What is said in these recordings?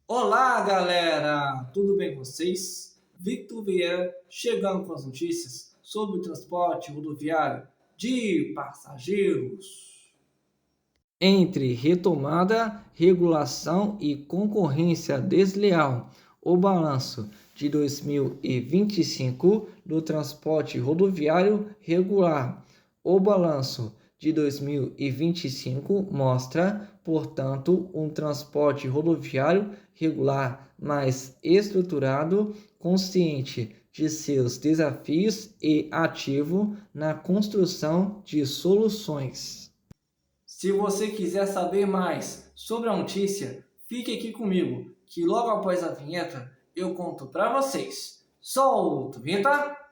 Olá, galera! Tudo bem com vocês? Victor Vieira chegando com as notícias sobre o transporte rodoviário de passageiros. Entre retomada, regulação e concorrência desleal, o balanço de 2025 do transporte rodoviário regular. O balanço de 2025 mostra, portanto, um transporte rodoviário regular mais estruturado, consciente de seus desafios e ativo na construção de soluções. Se você quiser saber mais sobre a notícia, fique aqui comigo, que logo após a vinheta eu conto para vocês. Solta, vinheta!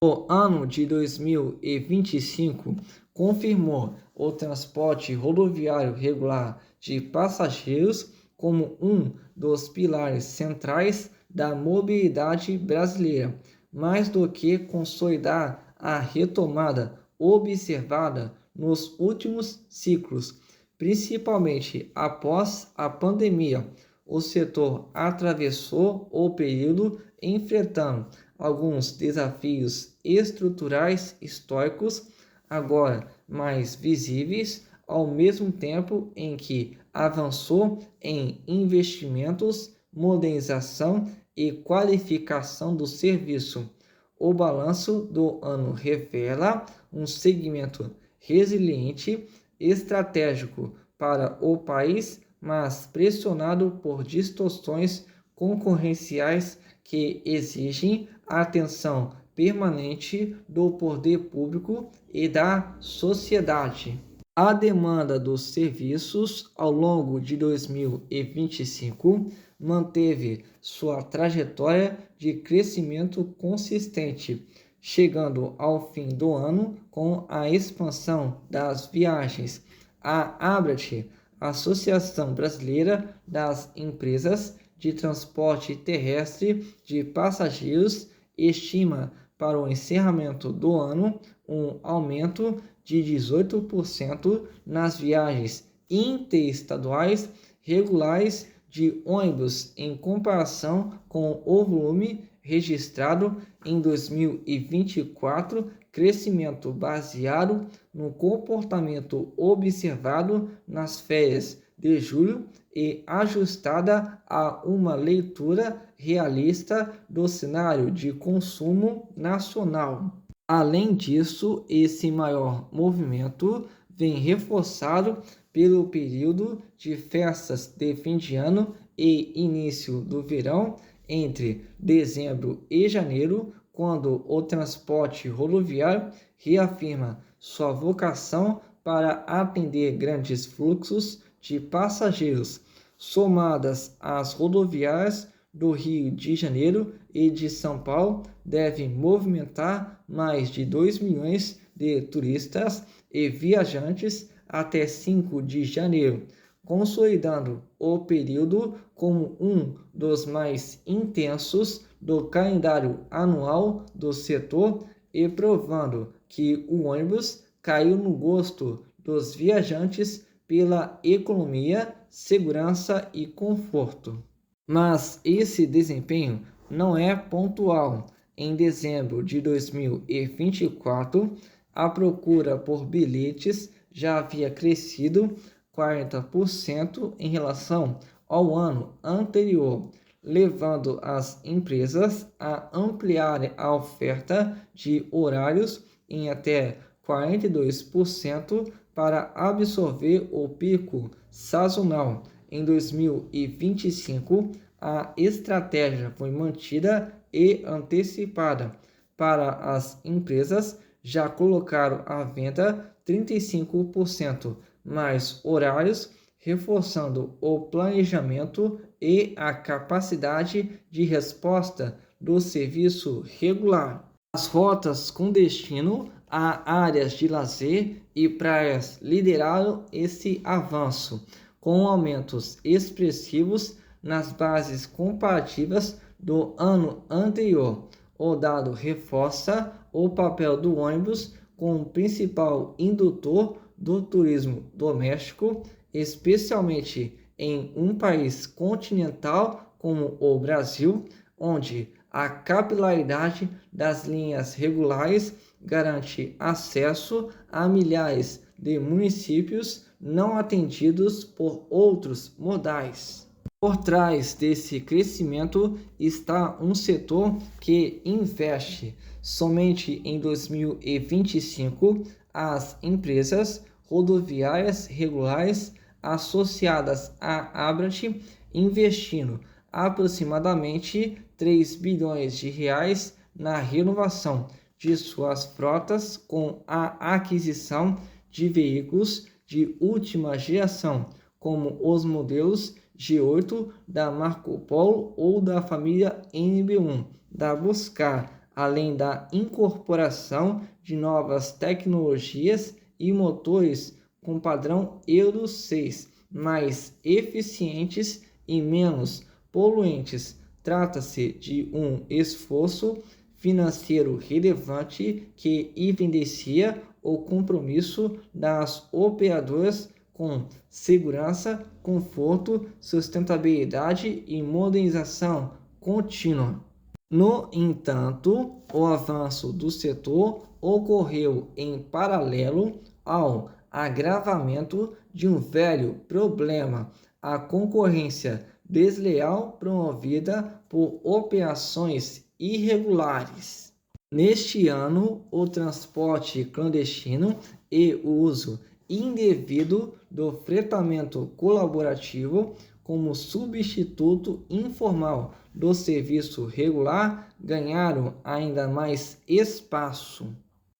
O ano de 2025 confirmou o transporte rodoviário regular de passageiros como um dos pilares centrais da mobilidade brasileira, mais do que consolidar a retomada observada nos últimos ciclos, principalmente após a pandemia. O setor atravessou o período enfrentando alguns desafios estruturais históricos, agora mais visíveis, ao mesmo tempo em que avançou em investimentos, modernização e qualificação do serviço. O balanço do ano revela um segmento resiliente, estratégico para o país, mas pressionado por distorções concorrenciais que exigem a atenção permanente do poder público e da sociedade. A demanda dos serviços ao longo de 2025 manteve sua trajetória de crescimento consistente, chegando ao fim do ano com a expansão das viagens. A Abrat, Associação Brasileira das Empresas de Transporte Terrestre de Passageiros, estima para o encerramento do ano um aumento de 18% nas viagens interestaduais regulares de ônibus em comparação com o volume registrado em 2024, crescimento baseado no comportamento observado nas férias de julho e ajustada a uma leitura realista do cenário de consumo nacional. Além disso, esse maior movimento vem reforçado pelo período de festas de fim de ano e início do verão, entre dezembro e janeiro, quando o transporte rodoviário reafirma sua vocação para atender grandes fluxos de passageiros, somadas às rodoviárias do Rio de Janeiro e de São Paulo, devem movimentar mais de 2 milhões de turistas e viajantes até 5 de janeiro, consolidando o período como um dos mais intensos do calendário anual do setor e provando que o ônibus caiu no gosto dos viajantes pela economia, segurança e conforto. Mas esse desempenho não é pontual. Em dezembro de 2024, a procura por bilhetes já havia crescido 40% em relação ao ano anterior, levando as empresas a ampliarem a oferta de horários em até 42% para absorver o pico sazonal. Em 2025, a estratégia foi mantida e antecipada. Para as empresas, já colocaram à venda 35% mais horários, reforçando o planejamento e a capacidade de resposta do serviço regular. As rotas com destino a áreas de lazer e praias lideraram esse avanço, com aumentos expressivos nas bases comparativas do ano anterior. O dado reforça o papel do ônibus como principal indutor do turismo doméstico, especialmente em um país continental como o Brasil, onde a capilaridade das linhas regulares garante acesso a milhares de municípios não atendidos por outros modais. Por trás desse crescimento está um setor que investe. Somente em 2025, as empresas rodoviárias regulares associadas à Abrat investindo aproximadamente 3 bilhões de reais na renovação de suas frotas com a aquisição de veículos de última geração, como os modelos G8 da Marco Polo ou da família NB1 da Buscar, além da incorporação de novas tecnologias e motores com padrão Euro 6, mais eficientes e menos poluentes. Trata-se de um esforço financeiro relevante que evidencia o compromisso das operadoras com segurança, conforto, sustentabilidade e modernização contínua. No entanto, o avanço do setor ocorreu em paralelo ao agravamento de um velho problema: a concorrência desleal promovida por operações irregulares. Neste ano, o transporte clandestino e o uso indevido do fretamento colaborativo como substituto informal do serviço regular ganharam ainda mais espaço.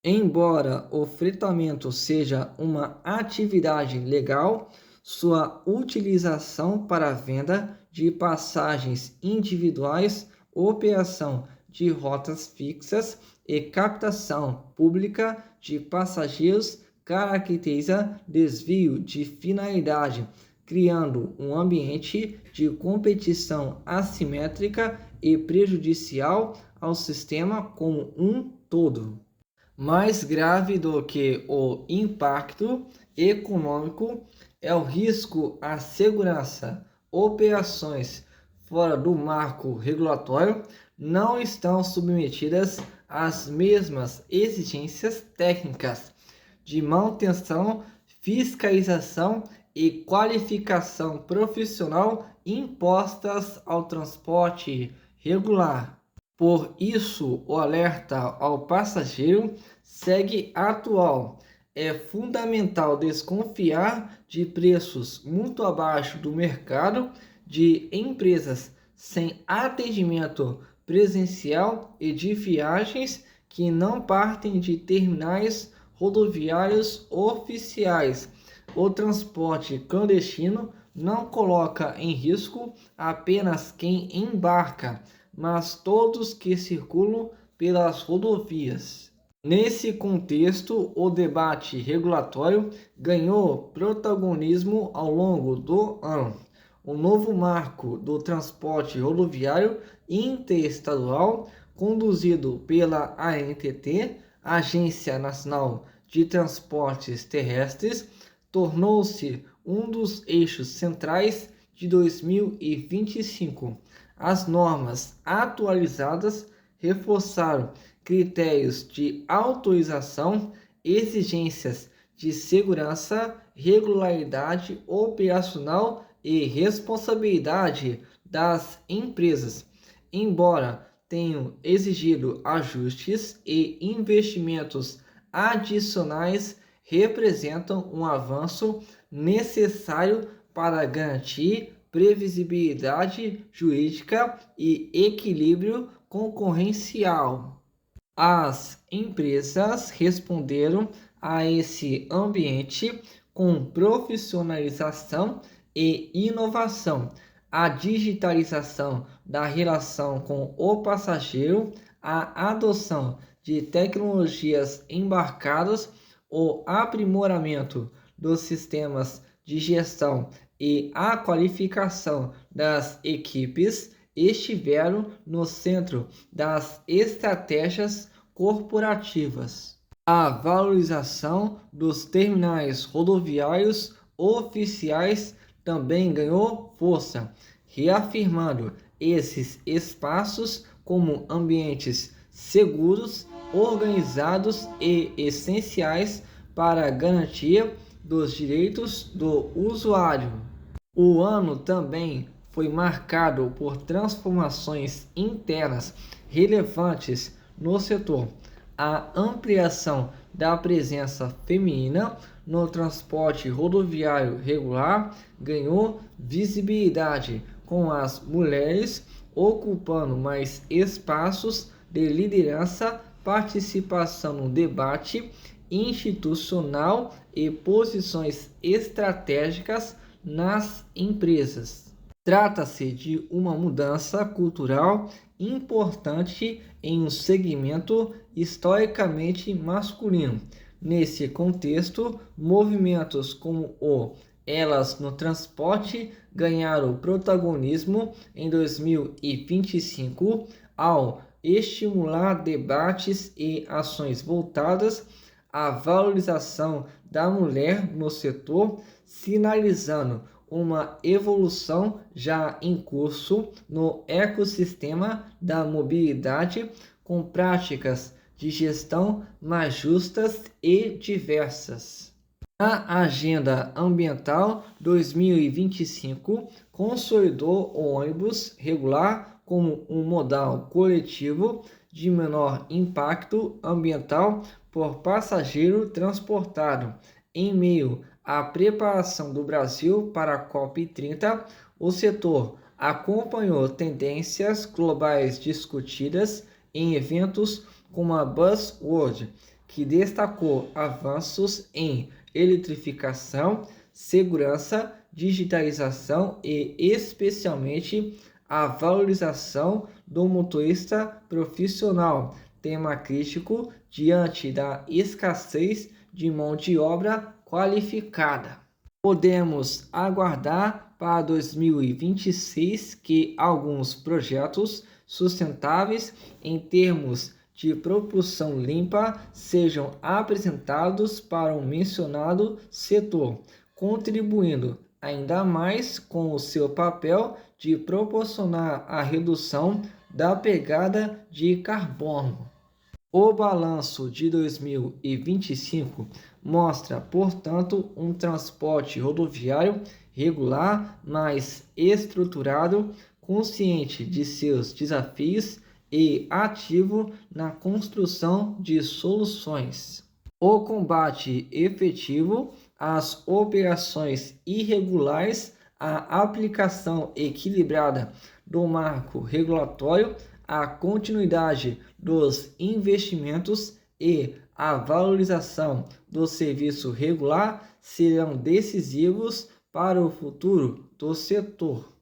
Embora o fretamento seja uma atividade legal, sua utilização para venda de passagens individuais, operação de rotas fixas e captação pública de passageiros caracteriza desvio de finalidade, criando um ambiente de competição assimétrica e prejudicial ao sistema como um todo. Mais grave do que o impacto econômico é o risco à segurança. Operações fora do marco regulatório não estão submetidas às mesmas exigências técnicas de manutenção, fiscalização e qualificação profissional impostas ao transporte regular. Por isso, o alerta ao passageiro segue atual. É fundamental desconfiar de preços muito abaixo do mercado, de empresas sem atendimento presencial e de viagens que não partem de terminais rodoviários oficiais. O transporte clandestino não coloca em risco apenas quem embarca, mas todos que circulam pelas rodovias. Nesse contexto, o debate regulatório ganhou protagonismo ao longo do ano. O novo marco do transporte rodoviário interestadual, conduzido pela ANTT, Agência Nacional de Transportes Terrestres, tornou-se um dos eixos centrais de 2025. As normas atualizadas reforçaram critérios de autorização, exigências de segurança, regularidade operacional e responsabilidade das empresas, embora tenham exigido ajustes e investimentos adicionais, representam um avanço necessário para garantir previsibilidade jurídica e equilíbrio concorrencial. As empresas responderam a esse ambiente com profissionalização e inovação, a digitalização da relação com o passageiro, a adoção de tecnologias embarcadas, o aprimoramento dos sistemas de gestão e a qualificação das equipes estiveram no centro das estratégias corporativas. A valorização dos terminais rodoviários oficiais também ganhou força, reafirmando esses espaços como ambientes seguros, organizados e essenciais para a garantia dos direitos do usuário. O ano também foi marcado por transformações internas relevantes no setor. A ampliação da presença feminina no transporte rodoviário regular ganhou visibilidade, com as mulheres ocupando mais espaços de liderança, participação no debate institucional e posições estratégicas nas empresas. Trata-se de uma mudança cultural importante em um segmento historicamente masculino. Nesse contexto, movimentos como o Elas no Transporte ganharam protagonismo em 2025 ao estimular debates e ações voltadas à valorização da mulher no setor, sinalizando uma evolução já em curso no ecossistema da mobilidade, com práticas de gestão mais justas e diversas. A Agenda Ambiental 2025 consolidou o ônibus regular como um modal coletivo de menor impacto ambiental por passageiro transportado. Em meio à preparação do Brasil para a COP30, o setor acompanhou tendências globais discutidas em eventos como a Buzzworld, que destacou avanços em eletrificação, segurança, digitalização e, especialmente, a valorização do motorista profissional, tema crítico diante da escassez de mão de obra qualificada. Podemos aguardar para 2026 que alguns projetos sustentáveis em termos de propulsão limpa sejam apresentados para o mencionado setor, contribuindo ainda mais com o seu papel de proporcionar a redução da pegada de carbono. O balanço de 2025 mostra, portanto, um transporte rodoviário regular, mais estruturado, consciente de seus desafios e ativo na construção de soluções. O combate efetivo às operações irregulares, a aplicação equilibrada do marco regulatório, a continuidade dos investimentos e a valorização do serviço regular serão decisivos para o futuro do setor.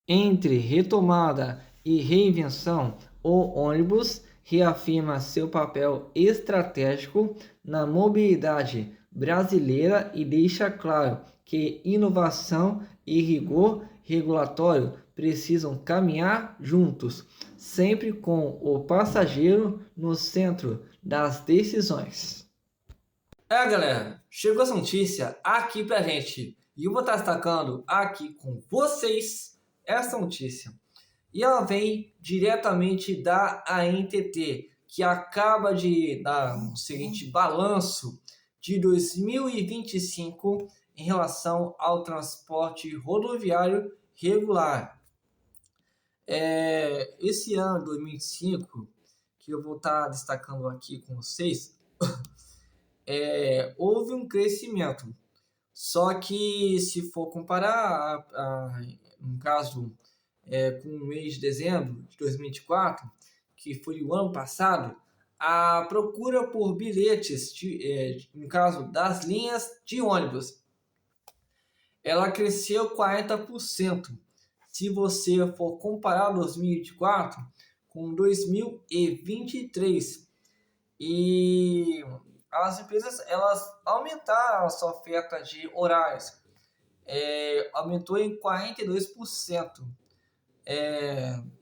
Entre retomada e reinvenção, o ônibus reafirma seu papel estratégico na mobilidade brasileira e deixa claro que inovação e rigor regulatório precisam caminhar juntos, sempre com o passageiro no centro das decisões. Galera, chegou essa notícia aqui pra gente e eu vou estar destacando aqui com vocês essa notícia. E ela vem diretamente da ANTT, que acaba de dar um seguinte balanço de 2025 em relação ao transporte rodoviário regular. Esse ano, 2025, que eu vou estar destacando aqui com vocês, houve um crescimento. Só que se for comparar, no caso, com o mês de dezembro de 2024, que foi o ano passado, a procura por bilhetes, no caso das linhas de ônibus, ela cresceu 40%. Se você for comparar 2024 com 2023, e as empresas elas aumentaram a sua oferta de horários, aumentou em 42%.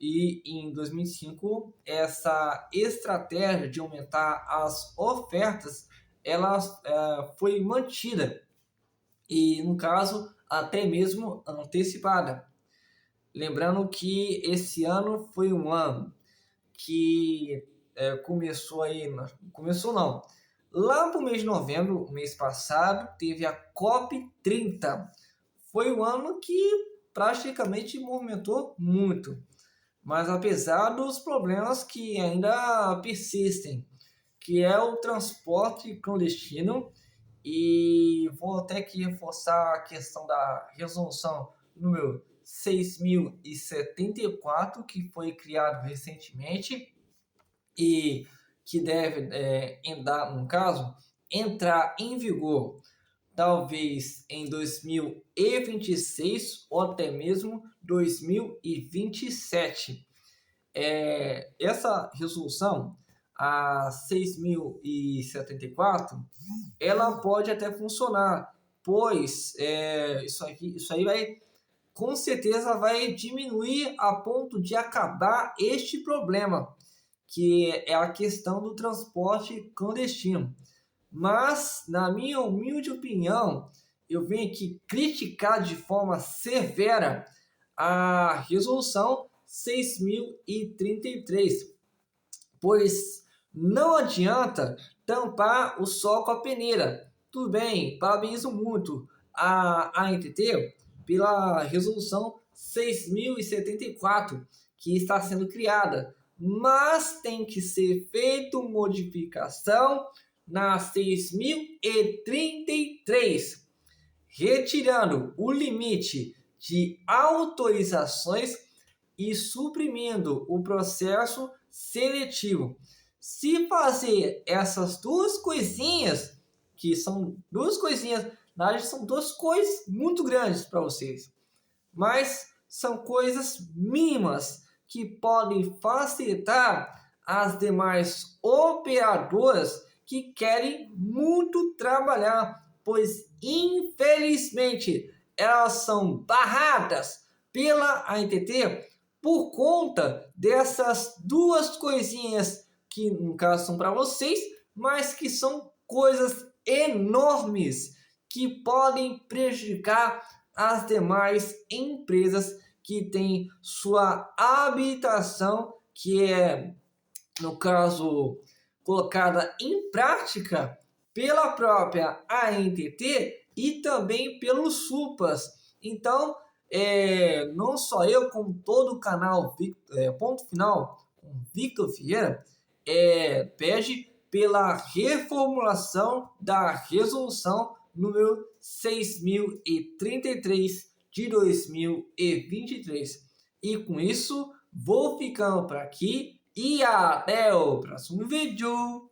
E em 2005, essa estratégia de aumentar as ofertas, ela foi mantida e, no caso, até mesmo antecipada. Lembrando que esse ano foi um ano que começou aí, começou não, lá para o mês de novembro, mês passado, teve a COP30. Foi um ano que praticamente movimentou muito, mas apesar dos problemas que ainda persistem, que é o transporte clandestino, e vou até que reforçar a questão da resolução número 6.074, que foi criado recentemente e que deve, no caso, entrar em vigor talvez em 2026 ou até mesmo 2027. Essa resolução, a 6.074, ela pode até funcionar, pois isso aí vai, com certeza vai diminuir a ponto de acabar este problema, que é a questão do transporte clandestino. Mas, na minha humilde opinião, eu venho aqui criticar de forma severa a resolução 6.033, pois não adianta tampar o sol com a peneira. Tudo bem, parabenizo muito a ANTT pela resolução 6.074 que está sendo criada, mas tem que ser feita modificação na 6.033, retirando o limite de autorizações e suprimindo o processo seletivo. Se fazer essas duas coisinhas, que são duas coisinhas, na verdade são duas coisas muito grandes para vocês, mas são coisas mínimas que podem facilitar as demais operadoras que querem muito trabalhar, pois infelizmente elas são barradas pela ANTT por conta dessas duas coisinhas que no caso são para vocês, mas que são coisas enormes que podem prejudicar as demais empresas que têm sua habilitação, que é, no caso, colocada em prática pela própria ANTT e também pelos SUPAs. Então, não só eu, como todo o canal Ponto Final com Victor Vieira, pede pela reformulação da resolução número 6.033 de 2023. E com isso, vou ficando por aqui e até o próximo vídeo.